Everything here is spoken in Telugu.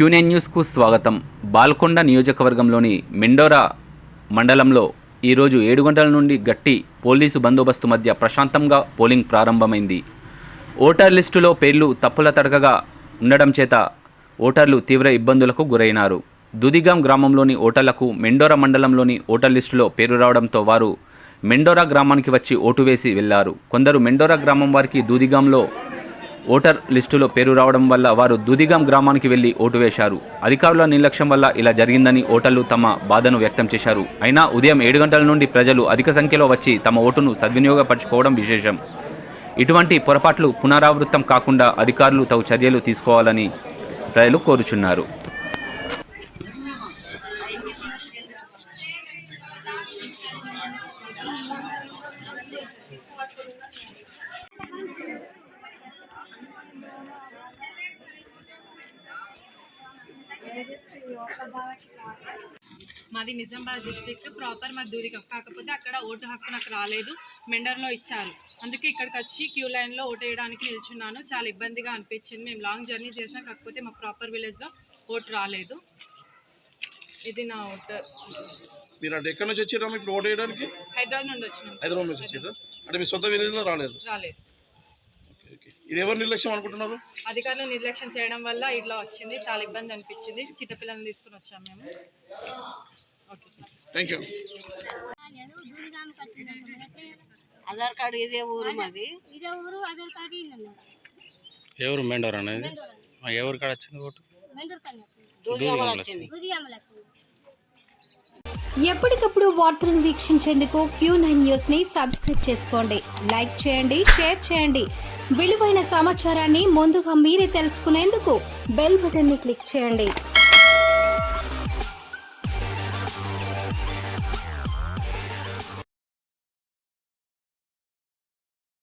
Q9 న్యూస్కు స్వాగతం. బాల్కొండ నియోజకవర్గంలోని మెండోరా మండలంలో ఈరోజు 7 గంటల నుండి గట్టి పోలీసు బందోబస్తు మధ్య ప్రశాంతంగా పోలింగ్ ప్రారంభమైంది. ఓటర్ లిస్టులో పేర్లు తప్పుల తడకగా ఉండడం చేత ఓటర్లు తీవ్ర ఇబ్బందులకు గురైనారు. దుదిగాం గ్రామంలోని ఓటర్లకు మెండోరా మండలంలోని ఓటర్ లిస్టులో పేరు రావడంతో వారు మెండోరా గ్రామానికి వచ్చి ఓటు వేసి వెళ్లారు. కొందరు మెండోరా గ్రామం వారికి దుదిగాంలో ఓటర్ లిస్టులో పేరు రావడం వల్ల వారు దుదిగాం గ్రామానికి వెళ్లి ఓటు వేశారు. అధికారుల నిర్లక్ష్యం వల్ల ఇలా జరిగిందని ఓటర్లు తమ బాధను వ్యక్తం చేశారు. అయినా ఉదయం 7 గంటల నుండి ప్రజలు అధిక సంఖ్యలో వచ్చి తమ ఓటును సద్వినియోగపరచుకోవడం విశేషం. ఇటువంటి పొరపాట్లు పునరావృతం కాకుండా అధికారులు తగు చర్యలు తీసుకోవాలని ప్రజలు కోరుచున్నారు. మాది నిజామాబాద్ డిస్టిక్ ప్రాపర్ మాది దూదిగాం. కాకపోతే అక్కడ ఓటు హక్కు నాకు రాలేదు, మెండర్లో ఇచ్చారు. అందుకే ఇక్కడికి వచ్చి క్యూ లైన్లో ఓటు వేయడానికి నిల్చున్నాను. చాలా ఇబ్బందిగా అనిపించింది. మేము లాంగ్ జర్నీ చేసాం, కాకపోతే మా ప్రాపర్ విలేజ్లో ఓటు రాలేదు. ఇది నా ఓటర్. మీరు అంటే ఎక్కడి నుంచి వచ్చారా ఇప్పుడు ఓటు వేయడానికి? హైదరాబాద్ నుండి వచ్చినాం. హైదరాబాద్ నుంచి వచ్చారా? అంటే మీ సొంత విలేజ్లో రాలేదు? ఇది ఎవరు నిర్లక్ష్యం అనుకుంటున్నారు? అధికారులు నిర్లక్ష్యం చేయడం వల్ల ఇట్లా వచ్చింది. చాలా ఇబ్బంది అనిపించింది. చిన్నపిల్లల్ని తీసుకుని వచ్చాము మేము. Okay sir, thank you. Aadhaar card ఇదే ఊరు మాది. ఆధార్ కార్డు ఎవరు మెండోర్ అనేది ఎవరి కాడ వచ్చింది ఓటు? ఎప్పటికప్పుడు వార్తలను వీక్షించేందుకు Q9 న్యూస్ ని సబ్స్క్రైబ్ చేసుకోండి, లైక్ చేయండి, షేర్ చేయండి. విలువైన సమాచారాన్ని ముందుగా మీరే తెలుసుకునేందుకు బెల్ బటన్ ని క్లిక్ చేయండి.